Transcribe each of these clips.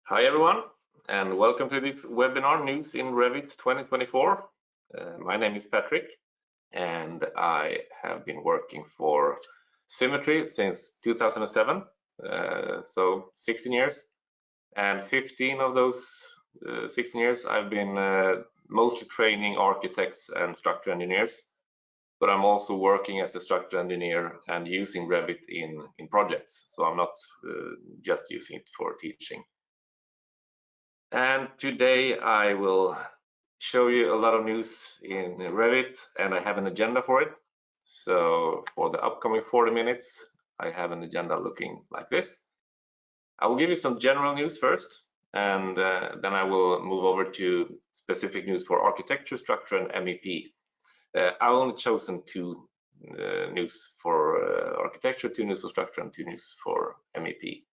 Hi everyone, and welcome to this webinar News in Revit 2024. My name is Patrick, and I have been working for Symetri since 2007, so 16 years, and 15 of those 16 years I've been mostly training architects and structural engineers, but I'm also working as a structural engineer and using Revit in projects, so I'm not just using it for teaching. And today I will show you a lot of news in Revit, and I have an agenda for it. So for the upcoming 40 minutes, I have an agenda looking like this. I will give you some general news first, and then I will move over to specific news for architecture, structure, and MEP. I only chosen two news for architecture, 2 news for structure, and 2 news for MEP.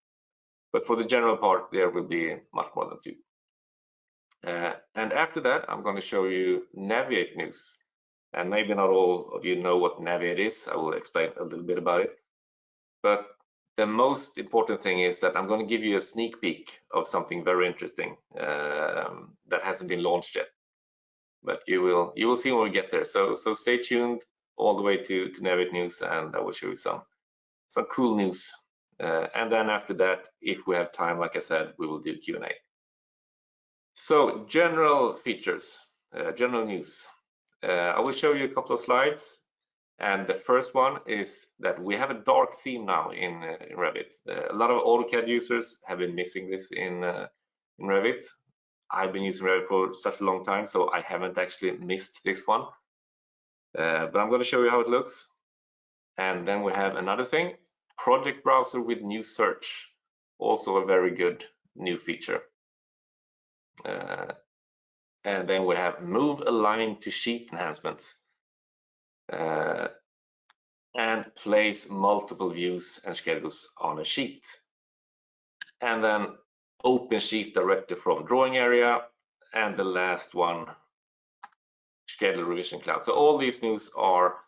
But for the general part, there will be much more than 2. And after that, I'm going to show you Naviate news. And maybe not all of you know what Naviate is. I will explain a little bit about it. But the most important thing is that I'm going to give you a sneak peek of something very interesting that hasn't been launched yet. But you will see when we get there. So stay tuned all the way to Naviate news, and I will show you some cool news. And then after that, if we have time, like I said, we will do Q&A. So general features, general news. I will show you a couple of slides, and the first one is that we have a dark theme now in Revit. A lot of AutoCAD users have been missing this in Revit. I've been using Revit for such a long time, so I haven't actually missed this one. But I'm going to show you how it looks. And then we have another thing, project browser with new search, also a very good new feature. And then we have move align to sheet enhancements, and place multiple views and schedules on a sheet, and then open sheet directly from drawing area, and the last one, schedule revision cloud. So all these news are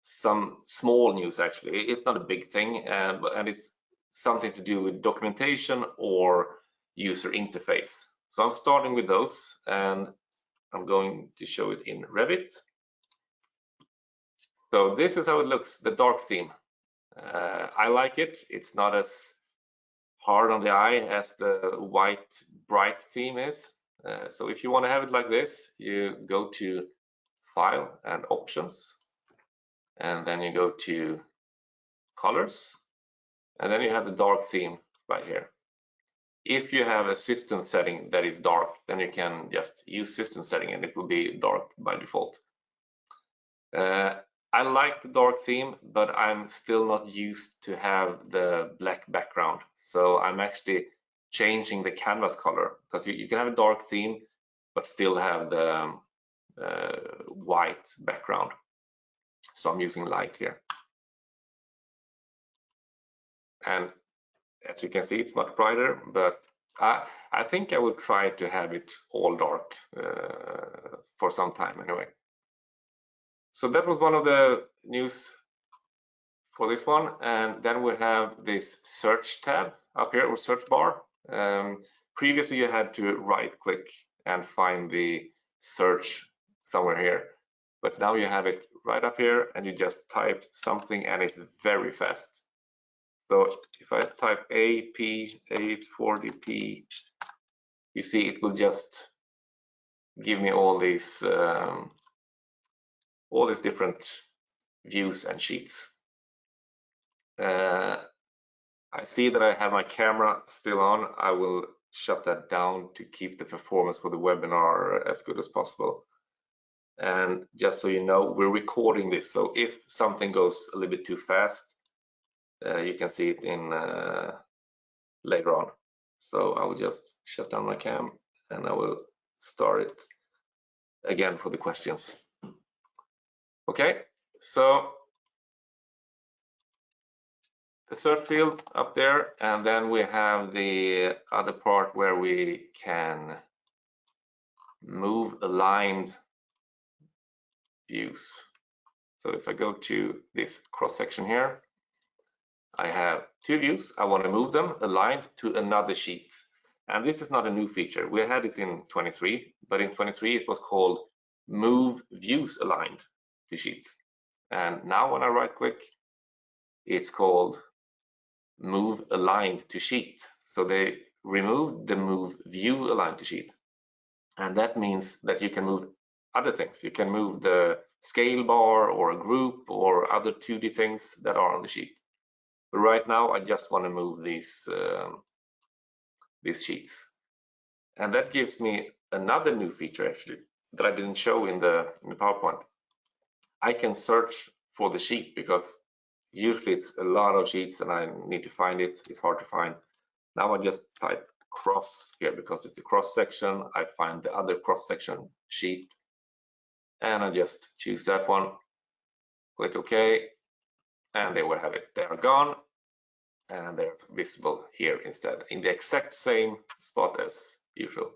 some small news. Actually, it's not a big thing, and it's something to do with documentation or user interface. So I'm starting with those, and I'm going to show it in Revit. So this is how it looks, the dark theme. I like it. It's not as hard on the eye as the white bright theme is. So if you want to have it like this, you go to File and Options, and then you go to Colors, and then you have the dark theme right here. If you have a system setting that is dark, then you can just use system setting and it will be dark by default. I like the dark theme, but I'm still not used to have the black background. So I'm actually changing the canvas color, because you can have a dark theme, but still have the white background. So I'm using light here. And as you can see, it's much brighter, but I think I will try to have it all dark for some time anyway. So that was one of the news for this one. And then we have this search tab up here, or search bar. Previously, you had to right click and find the search somewhere here. But now you have it right up here, and you just type something and it's very fast. So if I type AP840P, you see it will just give me all these different views and sheets. I see that I have my camera still on. I will shut that down to keep the performance for the webinar as good as possible. And just so you know, we're recording this, so if something goes a little bit too fast, you can see it in later on. So I will just shut down my cam and I will start it again for the questions. Okay, so the search field up there, and then we have the other part where we can move aligned views. So if I go to this cross section here, I have 2 views. I want to move them aligned to another sheet. And this is not a new feature. We had it in 23, but in 23 it was called Move Views Aligned to Sheet. And now when I right click, it's called Move Aligned to Sheet. So they removed the Move View Aligned to Sheet. And that means that you can move other things. You can move the scale bar or a group or other 2D things that are on the sheet. But right now I just want to move these sheets. And that gives me another new feature actually that I didn't show in the PowerPoint. I can search for the sheet because usually it's a lot of sheets and I need to find it. It's hard to find. Now I just type cross here because it's a cross section. I find the other cross section sheet and I just choose that one, click OK, and there we have it. They are gone and they're visible here instead in the exact same spot as usual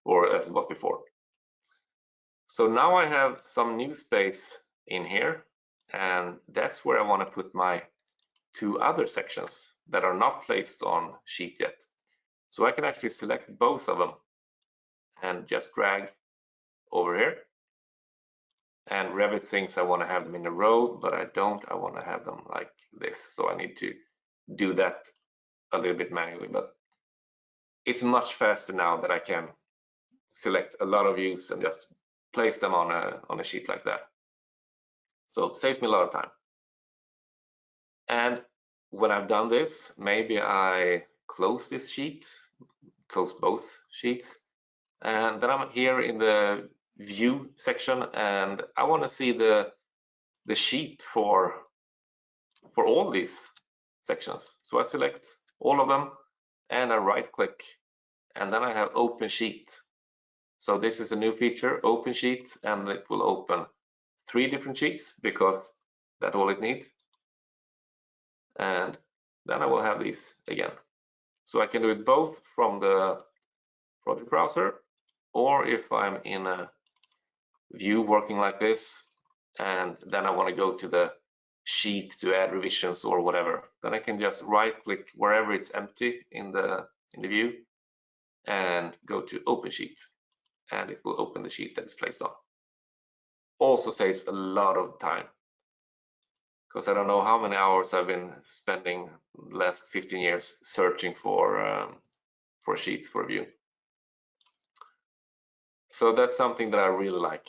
or as it was before. So now I have some new space in here, and that's where I want to put my 2 other sections that are not placed on sheet yet. So I can actually select both of them and just drag over here. And Revit thinks I want to have them in a row, but I don't. I want to have them like this. So I need to do that a little bit manually, but it's much faster now that I can select a lot of views and just place them on a sheet like that. So it saves me a lot of time. And when I've done this, maybe I close this sheet, close both sheets, and then I'm here in the view section and I want to see the sheet for all these sections. So I select all of them and I right click and then I have open sheet. So this is a new feature, open sheet, and it will open 3 different sheets because that's all it needs. And then I will have these again. So I can do it both from the project browser, or if I'm in a view working like this, and then I want to go to the sheet to add revisions or whatever, then I can just right click wherever it's empty in the view and go to open sheet, and it will open the sheet that is placed on. Also saves a lot of time because I don't know how many hours I've been spending the last 15 years searching for sheets for view. So that's something that I really like.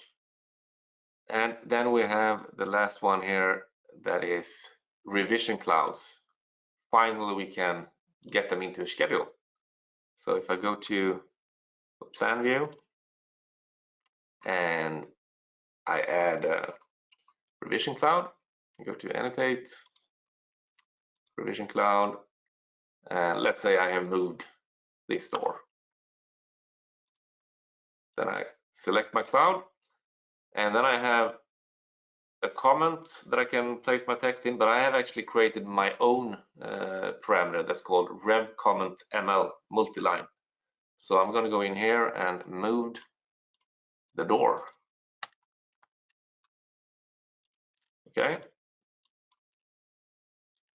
And then we have the last one here, that is revision clouds. Finally, we can get them into a schedule. So if I go to the plan view and I add a revision cloud, go to annotate, revision cloud, and let's say I have moved this door. Then I select my cloud, and then I have a comment that I can place my text in, but I have actually created my own parameter that's called rev comment ml multiline. So I'm going to go in here and move the door. Okay.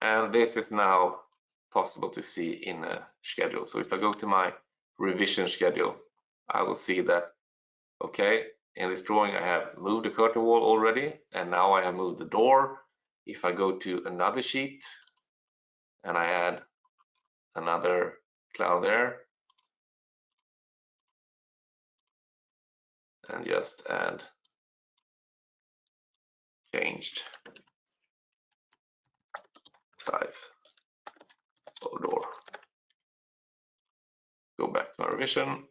And this is now possible to see in a schedule. So if I go to my revision schedule, I will see that, okay, in this drawing I have moved the curtain wall already, and now I have moved the door. If I go to another sheet and I add another cloud there and just add changed size of door, go back to my revision,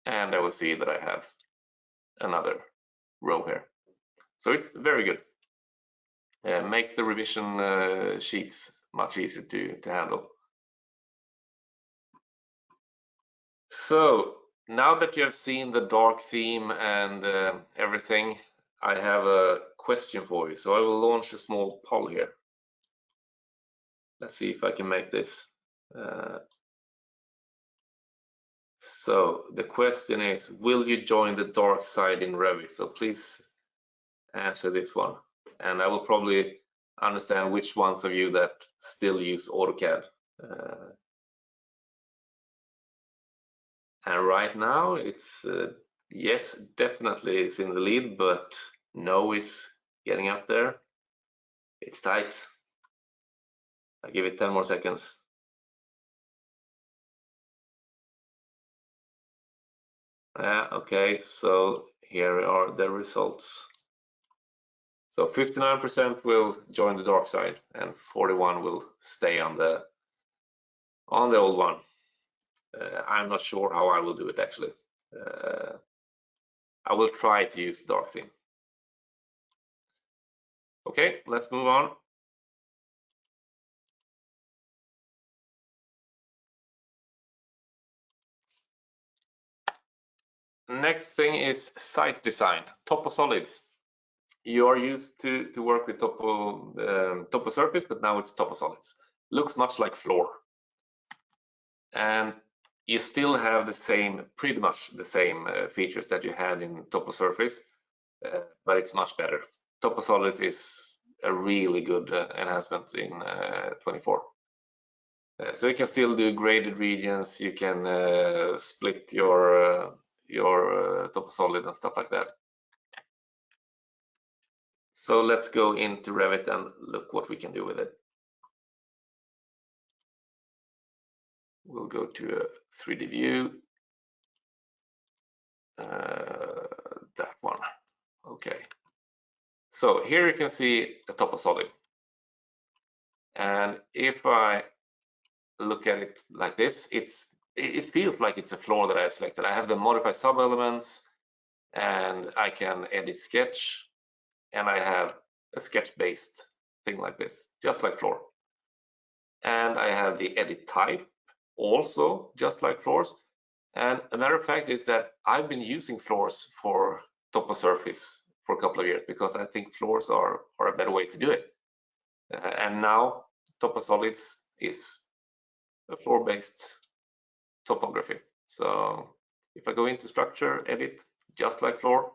and I will see that I have another row here. So it's very good. Makes the revision sheets much easier to handle. So now that you have seen the dark theme and everything, I have a question for you. So I will launch a small poll here. Let's see if I can make this. So the question is, will you join the dark side in Revit? So please answer this one. And I will probably understand which ones of you that still use AutoCAD. And right now it's yes, definitely it's in the lead, but no is getting up there. It's tight. I give it 10 more seconds. Okay, so here are the results. So 59% will join the dark side and 41 will stay on the old one. I'm not sure how I will do it actually. I will try to use dark theme. Okay, let's move on. Next thing is site design, topo solids. You are used to work with topo surface, but now it's topo solids. Looks much like floor. And you still have the same, pretty much the same features that you had in topo surface, but it's much better. Topo solids is a really good enhancement in 24. So you can still do graded regions, you can split your topo solid and stuff like that. So let's go into Revit and look what we can do with it. We'll go to a 3D view. That one. Okay. So here you can see a topo solid. And if I look at it like this, it feels like it's a floor that I have selected. I have the modify sub-elements, and I can edit sketch, and I have a sketch-based thing like this, just like floor. And I have the edit type, also just like floors. And a matter of fact is that I've been using floors for topo surface for a couple of years because I think floors are a better way to do it. And now topo solids is a floor-based topography. So if I go into structure, edit, just like floor.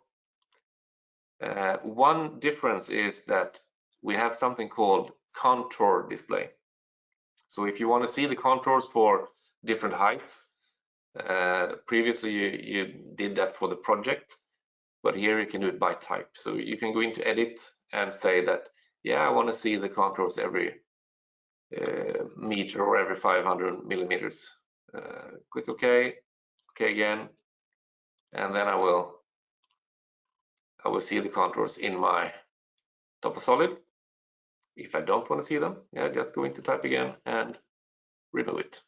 One difference is that we have something called contour display. So if you want to see the contours for different heights, previously you did that for the project, but here you can do it by type. So you can go into edit and say that, yeah, I want to see the contours every meter or every 500 millimeters. Click OK, OK again, and then I will see the contours in my topo solid. If I don't want to see them, yeah, just go into type again and remove it,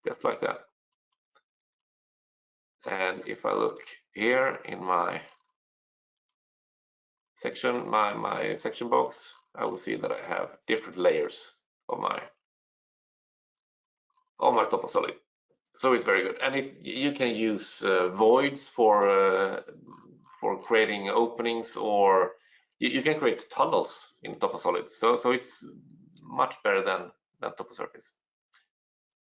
just like that. And if I look here in my section, my section box, I will see that I have different layers of my topo solid. So it's very good, and you can use voids for creating openings, or you can create tunnels in topo solid. So it's much better than topo surface.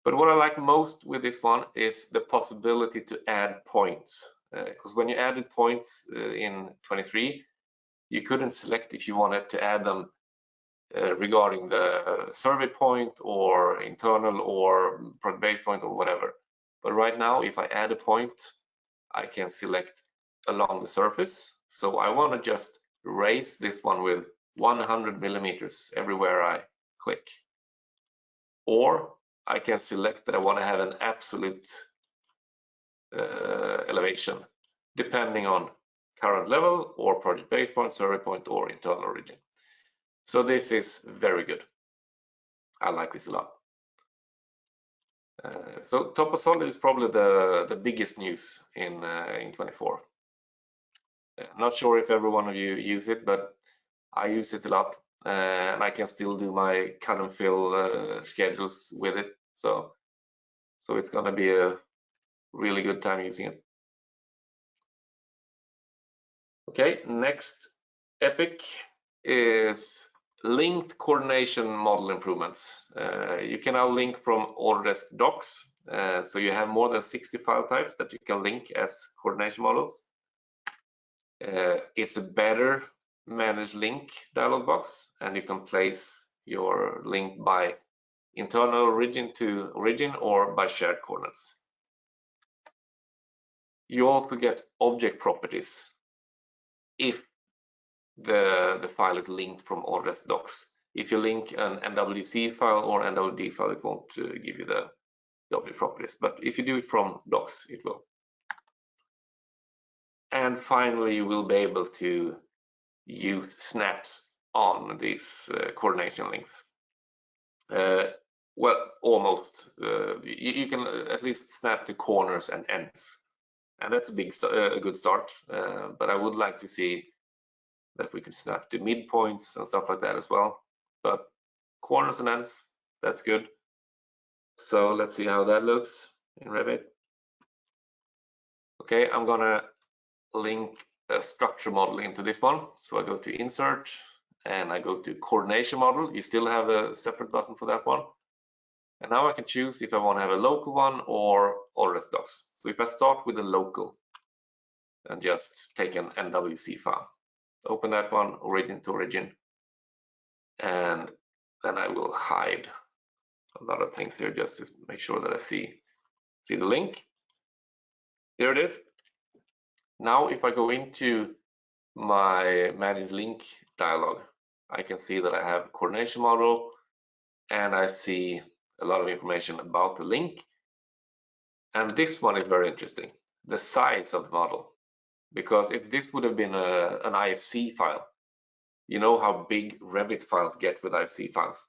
But what I like most with this one is the possibility to add points, because when you added points in 23, you couldn't select if you wanted to add them regarding the survey point or internal or project base point or whatever. But right now, if I add a point, I can select along the surface. So I want to just raise this one with 100 millimeters everywhere I click. Or I can select that I want to have an absolute elevation depending on current level or project base point, survey point, or internal origin. So this is very good. I like this a lot. So topo solid is probably the biggest news in 24. I'm not sure if every one of you use it, but I use it a lot, and I can still do my cut and fill schedules with it. So it's going to be a really good time using it. Okay, next epic is linked coordination model improvements. You can now link from Autodesk docs. So you have more than 60 file types that you can link as coordination models. It's a better managed link dialog box, and you can place your link by internal origin to origin or by shared coordinates. You also get object properties if the file is linked from Autodesk Docs. If you link an NWC file or NWD file, it won't give you the object properties, but if you do it from Docs, it will. And finally, you will be able to use snaps on these coordination links. Well, almost. You can at least snap the corners and ends, and that's a good start. But I would like to see that we could snap to midpoints and stuff like that as well. But corners and ends, that's good. So let's see how that looks in Revit. Okay, I'm gonna link a structure model into this one. So I go to Insert and I go to Coordination Model. You still have a separate button for that one. And now I can choose if I want to have a local one or Autodesk Docs. So if I start with a local and just take an NWC file, open that one, origin to origin, and then I will hide a lot of things here just to make sure that I see the link. There it is. Now if I go into my manage link dialog, I can see that I have coordination model and I see a lot of information about the link. And this one is very interesting, the size of the model. Because if this would have been an IFC file, you know how big Revit files get with IFC files.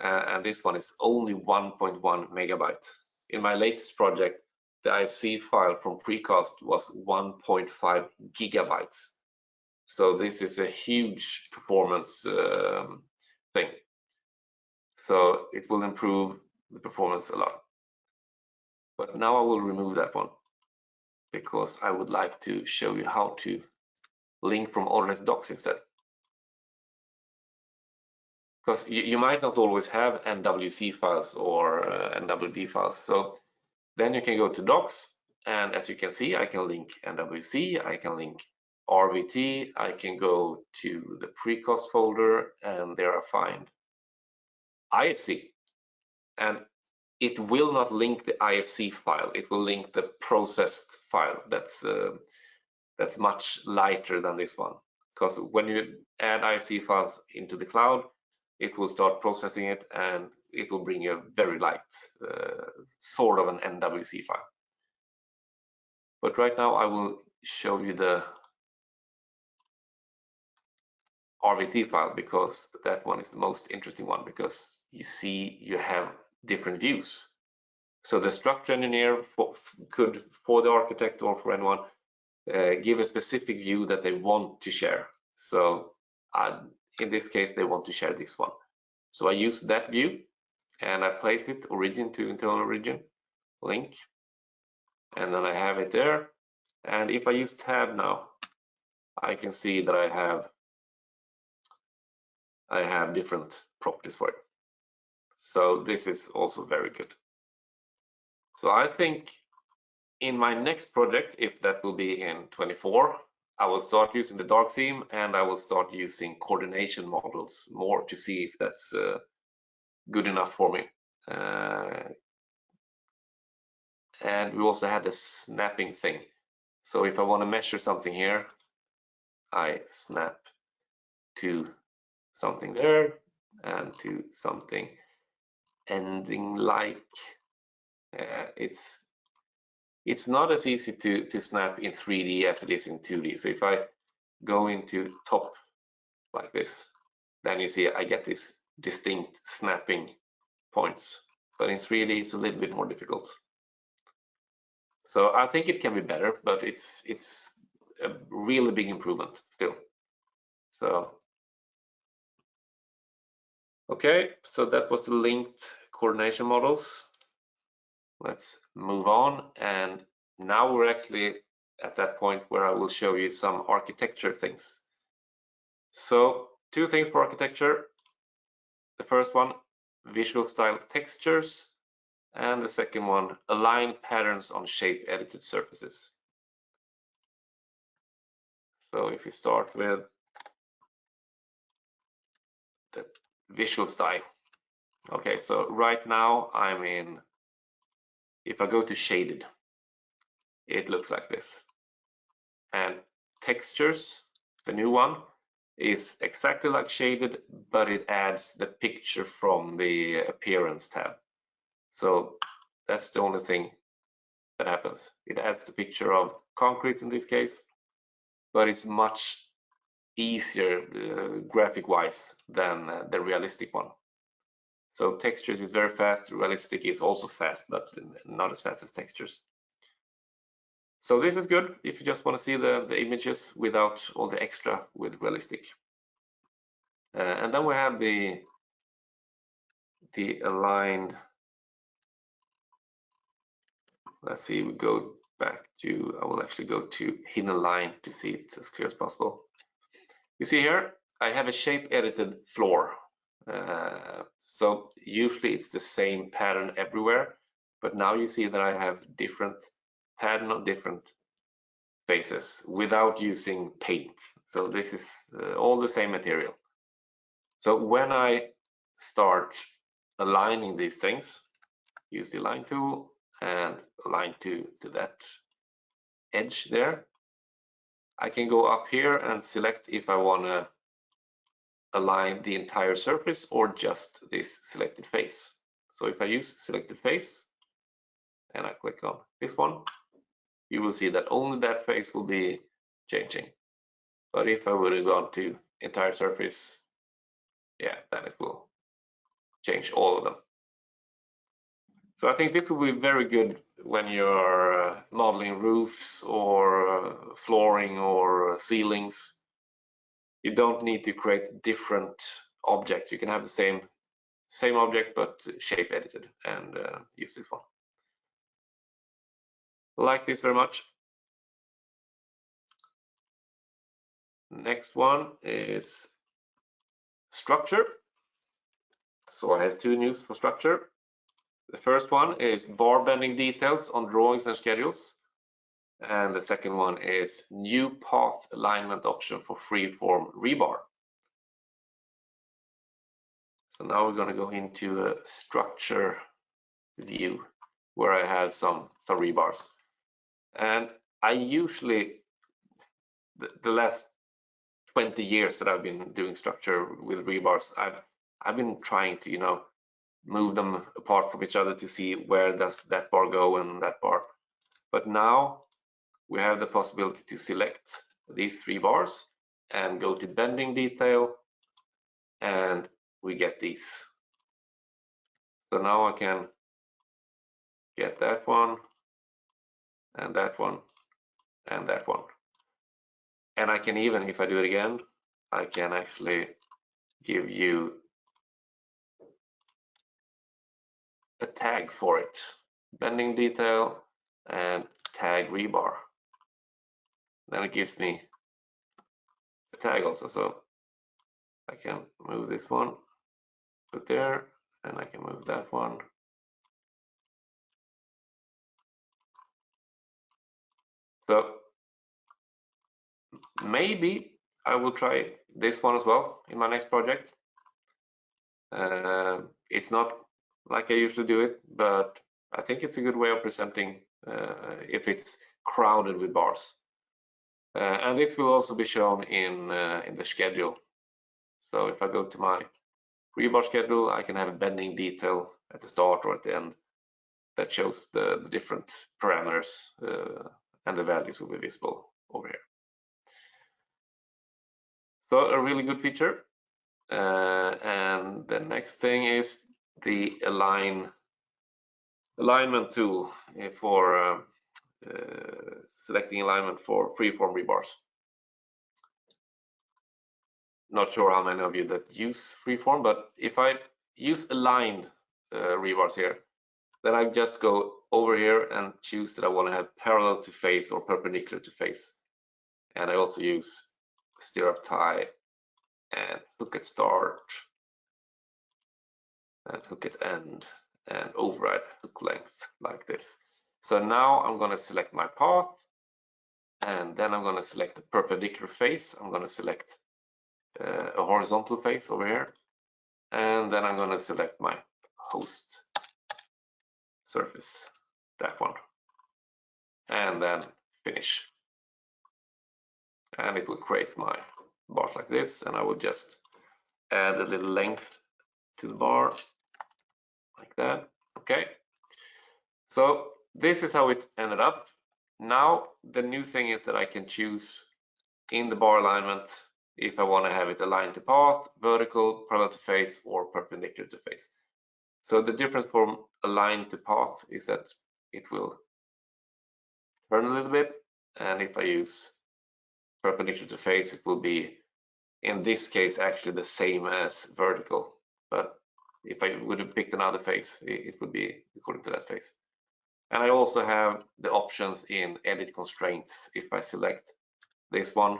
And this one is only 1.1 megabyte. In my latest project, the IFC file from precast was 1.5 gigabytes. So this is a huge performance thing. So it will improve the performance a lot. But now I will remove that one because I would like to show you how to link from Autodesk Docs instead. Because you might not always have NWC files or NWD files. So then you can go to Docs, and as you can see, I can link NWC, I can link RVT, I can go to the precast folder, and there I find IFC. And it will not link the IFC file, it will link the processed file. That's much lighter than this one. Because when you add IFC files into the cloud, it will start processing it and it will bring you a very light, sort of an NWC file. But right now I will show you the RVT file because that one is the most interesting one, because you see you have different views. So the structure engineer could, for the architect or for anyone, give a specific view that they want to share. So in this case, they want to share this one. So I use that view and I place it origin to internal origin link, and then I have it there. And if I use tab now, I can see that I have different properties for it. So this is also very good. So I think in my next project, if that will be in 24, I will start using the dark theme and I will start using coordination models more to see if that's good enough for me. And we also had the snapping thing. So if I want to measure something here, I snap to something there and to something ending like. It's not as easy to snap in 3D as it is in 2D. So if I go into top like this, then you see I get this distinct snapping points. But in 3D, it's a little bit more difficult. So I think it can be better, but it's a really big improvement still. So okay, so that was the linked coordination models. Let's move on, and now we're actually at that point where I will show you some architecture things. So two things for architecture. The first one, visual style textures, and the second one, align patterns on shape edited surfaces. So if we start with the visual style. Okay, so right now I'm in, if I go to shaded, it looks like this. And textures, the new one, is exactly like shaded, but it adds the picture from the appearance tab. So that's the only thing that happens. It adds the picture of concrete in this case, but it's much easier graphic wise than the realistic one. So textures is very fast, realistic is also fast, but not as fast as textures. So this is good if you just want to see the images without all the extra with realistic. And then we have the aligned. Let's see, we go back to, I will actually go to hidden line to see it as clear as possible. You see here, I have a shape edited floor. So usually it's the same pattern everywhere, but now you see that I have different pattern of different faces without using paint. So this is all the same material. So when I start aligning these things, use the align tool and align to that edge there. I can go up here and select if I want to align the entire surface or just this selected face. So if I use selected face and I click on this one, you will see that only that face will be changing. But if I would have gone to entire surface, yeah, then it will change all of them. So I think this will be very good when you're modeling roofs or flooring or ceilings. You don't need to create different objects. You can have the same object but shape edited and use this one. Like this very much. Next one is structure. So I have two news for structure. The first one is bar bending details on drawings and schedules. And the second one is new path alignment option for freeform rebar. So now we're going to go into a structure view where I have some rebars. And I usually, the last 20 years that I've been doing structure with rebars, I've been trying to, you know, move them apart from each other to see where does that bar go and that bar. But now we have the possibility to select these three bars and go to bending detail, and we get these. So now I can get that one and that one and that one. And I can even, if I do it again, I can actually give you a tag for it. Bending detail and tag rebar. Then it gives me a tag also. So I can move this one, put there, and I can move that one. So maybe I will try this one as well in my next project. It's not like I usually do it, but I think it's a good way of presenting if it's crowded with bars. And this will also be shown in the schedule. So if I go to my rebar schedule, I can have a bending detail at the start or at the end that shows the different parameters, and the values will be visible over here. So a really good feature. And the next thing is the alignment tool for selecting alignment for freeform rebars. Not sure how many of you that use freeform, but if I use aligned rebars here, then I just go over here and choose that I want to have parallel to face or perpendicular to face. And I also use stirrup tie and hook at start and hook at end and override hook length like this. So now I'm going to select my path, and then I'm going to select the perpendicular face. I'm going to select a horizontal face over here, and then I'm going to select my host surface, that one. and then finish. And it will create my bars like this, and I will just add a little length to the bar like that. Okay, so this is how it ended up. Now the new thing is that I can choose in the bar alignment if I want to have it aligned to path, vertical, parallel to face, or perpendicular to face. So the difference from aligned to path is that it will turn a little bit, and if I use perpendicular to face, it will be, in this case, actually the same as vertical. But if I would have picked another face, it would be according to that face. And I also have the options in edit constraints. If I select this one,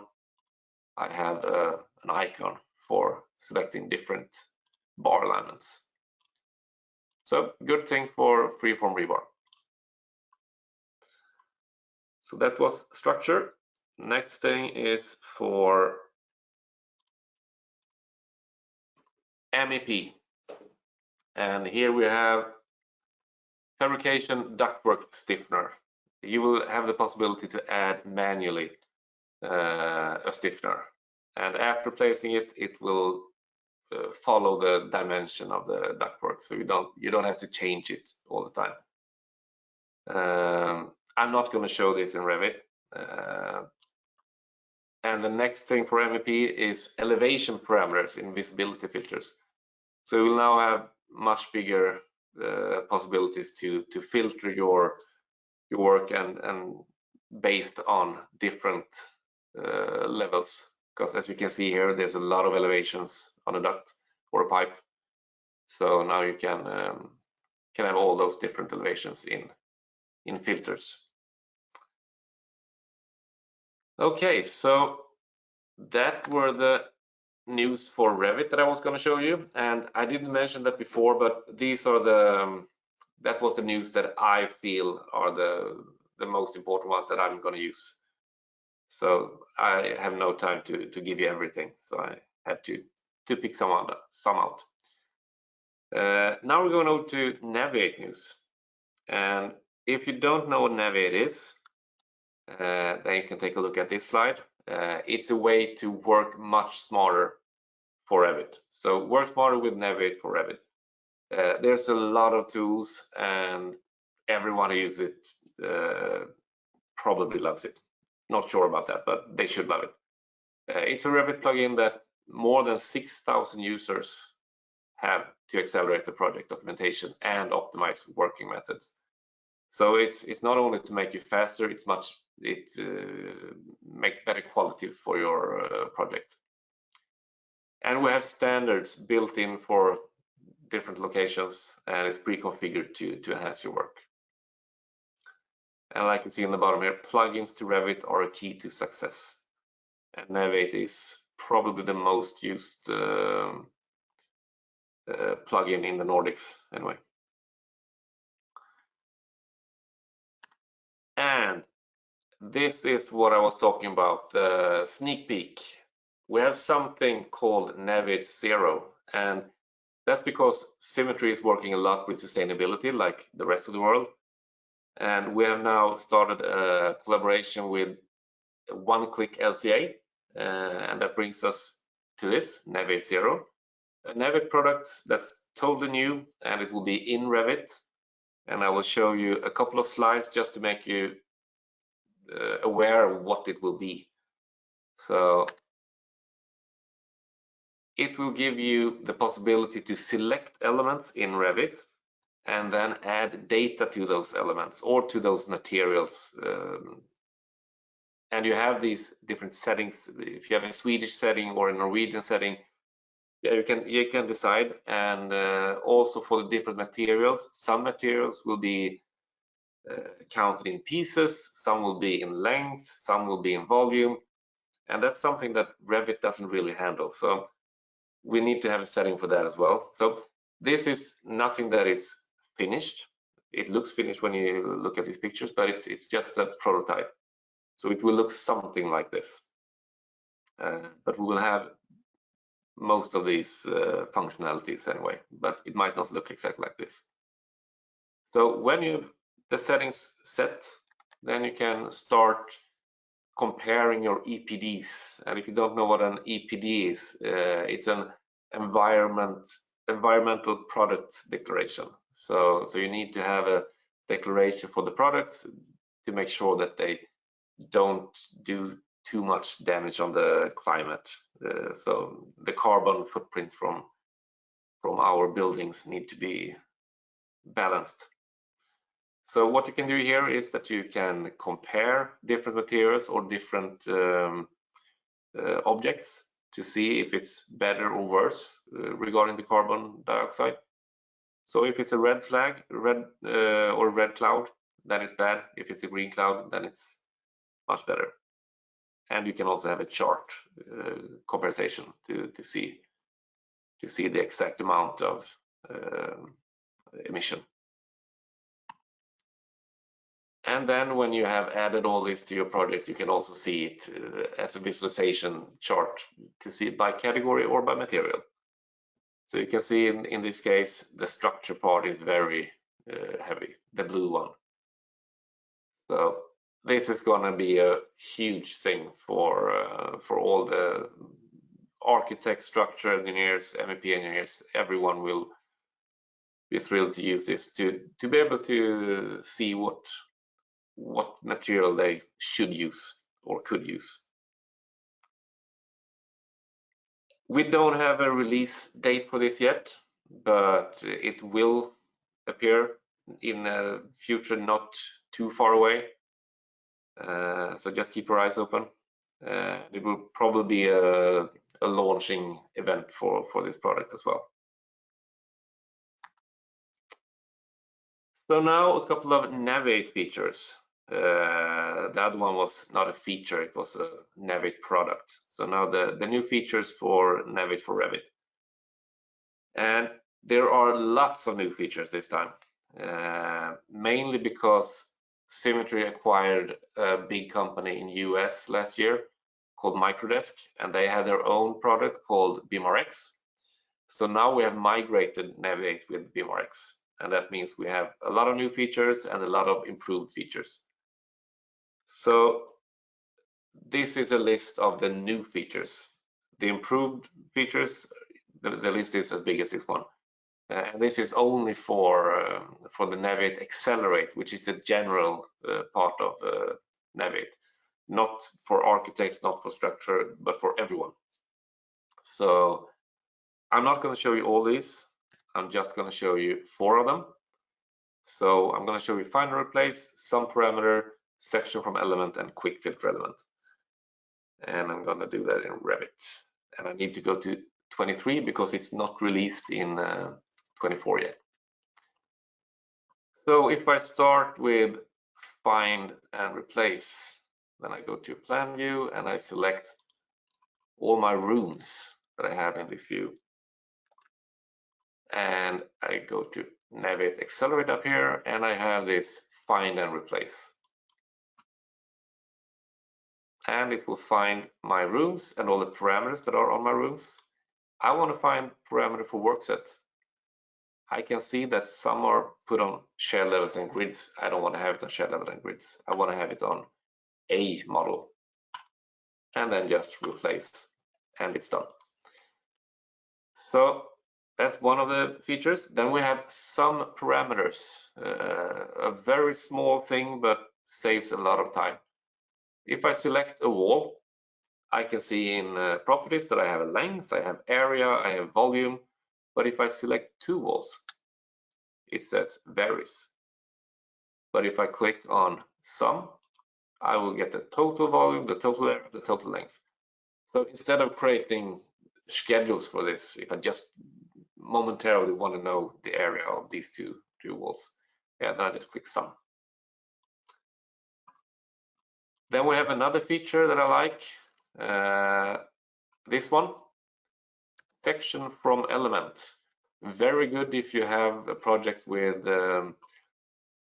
I have an icon for selecting different bar alignments. So good thing for freeform rebar. So that was structure. Next thing is for MEP. And here we have fabrication ductwork stiffener. You will have the possibility to add manually a stiffener, and after placing it, it will follow the dimension of the ductwork, so you don't have to change it all the time. I'm not going to show this in Revit. And the next thing for MEP is elevation parameters in visibility filters. So you will now have much bigger possibilities to filter your work and based on different levels, because as you can see here, there's a lot of elevations on a duct or a pipe. So now you can have all those different elevations in filters. Okay, so that were the news for Revit that I was going to show you, and I didn't mention that before, but these are that was the news that I feel are the most important ones that I'm going to use. So I have no time to give you everything, so I had to pick some out. Now we're going over to Naviate news, and if you don't know what Naviate is, then you can take a look at this slide. It's a way to work much smarter for Revit. So work smarter with Naviate for Revit. There's a lot of tools, and everyone who uses it probably loves it. Not sure about that, but they should love it. It's a Revit plugin that more than 6,000 users have to accelerate the project documentation and optimize working methods. So it's not only to make you faster, it makes better quality for your project. And we have standards built in for different locations, and it's pre-configured to enhance your work. And like you see in the bottom here, plugins to Revit are a key to success. And Naviate is probably the most used plugin in the Nordics anyway. And this is what I was talking about, the sneak peek. We have something called Naviate Zero, and that's because Symetri is working a lot with sustainability like the rest of the world. And we have now started a collaboration with one-click LCA, and that brings us to this, Naviate Zero, a Naviate product that's totally new, and it will be in Revit. And I will show you a couple of slides just to make you aware of what it will be. So it will give you the possibility to select elements in Revit and then add data to those elements or to those materials. And you have these different settings. If you have a Swedish setting or a Norwegian setting, yeah, you can decide. And also for the different materials, some materials will be counted in pieces, some will be in length, some will be in volume, and that's something that Revit doesn't really handle. So we need to have a setting for that as well. So this is nothing that is finished. It looks finished when you look at these pictures, but it's just a prototype. So it will look something like this. But we will have most of these functionalities anyway, but it might not look exactly like this. So when you the settings set, you can select the then you can start comparing your EPDs. And if you don't know what an EPD is, it's an environmental product declaration. So you need to have a declaration for the products to make sure that they don't do too much damage on the climate. So the carbon footprint from our buildings need to be balanced. So what you can do here is that you can compare different materials or different objects to see if it's better or worse regarding the carbon dioxide. So if it's a red flag, or red cloud, then it's bad. If it's a green cloud, then it's much better. And you can also have a chart comparison to see the exact amount of emission. And then when you have added all this to your project, you can also see it as a visualization chart to see it by category or by material. So you can see in this case, the structure part is very heavy, the blue one. So this is going to be a huge thing for all the architects, structural engineers, MEP engineers. Everyone will be thrilled to use this to be able to see what material they should use or could use. We don't have a release date for this yet, but it will appear in a future not too far away. So just keep your eyes open. It will probably be a launching event for this product as well. So now a couple of Naviate features. The other one was not a feature, it was a Naviate product. So now the new features for Naviate for Revit. And there are lots of new features this time, mainly because Symetri acquired a big company in US last year called Autodesk, and they had their own product called BeamRx. So now we have migrated Naviate with BeamRx, and that means we have a lot of new features and a lot of improved features. So this is a list of the new features. The improved features, the list is as big as this one. And this is only for the Naviate Accelerate, which is the general part of Naviate, not for architects, not for structure, but for everyone. So I'm not going to show you all these. I'm just going to show you 4 of them. So I'm going to show you find and replace, sum parameter, section from element, and quick filter element. And I'm going to do that in Revit. And I need to go to 23 because it's not released in 24 yet. So if I start with find and replace, then I go to plan view and I select all my rooms that I have in this view. And I go to Naviate Accelerate up here and I have this find and replace. And it will find my rooms and all the parameters that are on my rooms. I want to find parameter for work set. I can see that some are put on shared levels and grids. I don't want to have it on shared level and grids. I want to have it on a model. And then just replace, and it's done. So that's one of the features. Then we have some parameters, a very small thing, but saves a lot of time. If I select a wall, I can see in properties that I have a length, I have area, I have volume. But if I select 2 walls, it says varies. But if I click on sum, I will get the total volume, the total area, the total length. So instead of creating schedules for this, if I just momentarily want to know the area of these two walls, yeah, then I just click sum. Then we have another feature that I like, this one, section from element. Very good if you have a project with,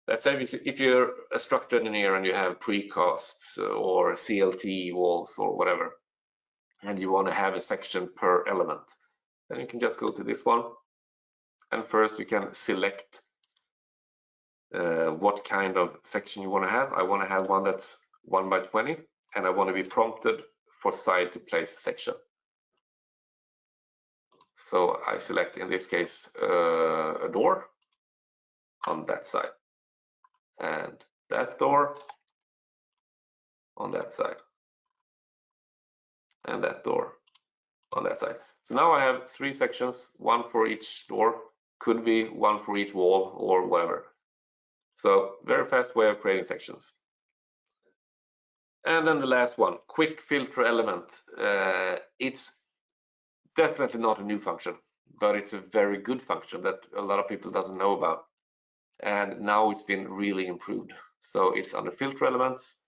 let's say if you're a structural engineer and you have precasts or CLT walls or whatever, and you want to have a section per element, then you can just go to this one. And first you can select what kind of section you want to have. I want to have one that's 1 by 20, and I want to be prompted for side to place section. So I select, in this case, a door on that side, and that door on that side, and that door on that side. So now I have 3 sections, 1 for each door, could be 1 for each wall or whatever. So very fast way of creating sections. And then the last one, quick filter element. It's definitely not a new function, but it's a very good function that a lot of people doesn't know about. And now it's been really improved. So it's under filter elements,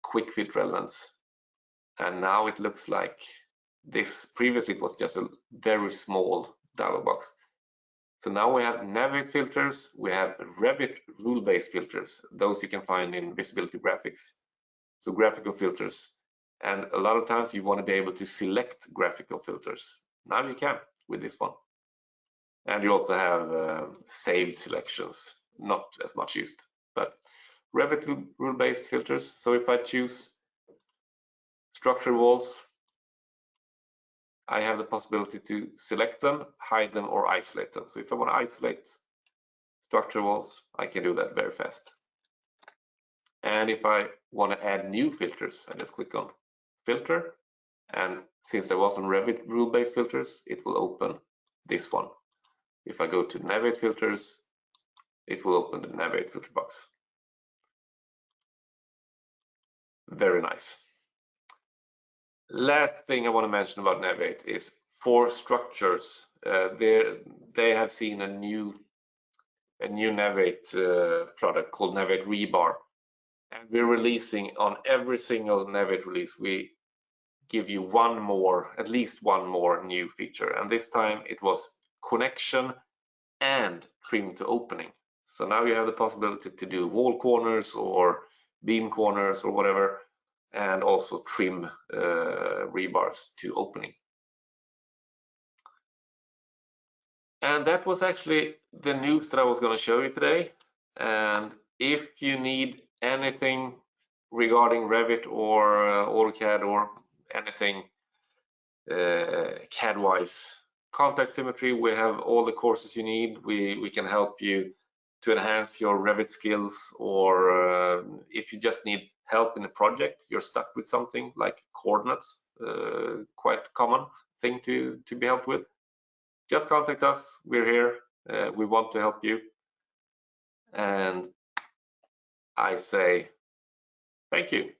quick filter elements. And now it looks like this. Previously it was just a very small dialog box. So now we have Naviate filters, we have Revit rule-based filters. Those you can find in visibility graphics. So graphical filters. And a lot of times you want to be able to select graphical filters. Now you can with this one. And you also have saved selections, not as much used, but Revit rule-based filters. So if I choose structure walls, I have the possibility to select them, hide them, or isolate them. So if I want to isolate structure walls, I can do that very fast. And if I want to add new filters, I just click on filter. And since there wasn't Revit rule-based filters, it will open this one. If I go to Naviate filters, it will open the Naviate filter box. Very nice. Last thing I want to mention about Naviate is for structures. They have seen a new Naviate product called Naviate Rebar, and we're releasing on every single Naviate release. We give you at least one more new feature, and this time it was connection and trim to opening. So now you have the possibility to do wall corners or beam corners or whatever, and also trim rebars to opening. And that was actually the news that I was going to show you today. And if you need anything regarding Revit or AutoCAD or anything CAD-wise, contact Symetri. We have all the courses you need. We can help you to enhance your Revit skills, or if you just need help in a project, you're stuck with something like coordinates, quite common thing to be helped with. Just contact us. We're here. We want to help you. And I say thank you.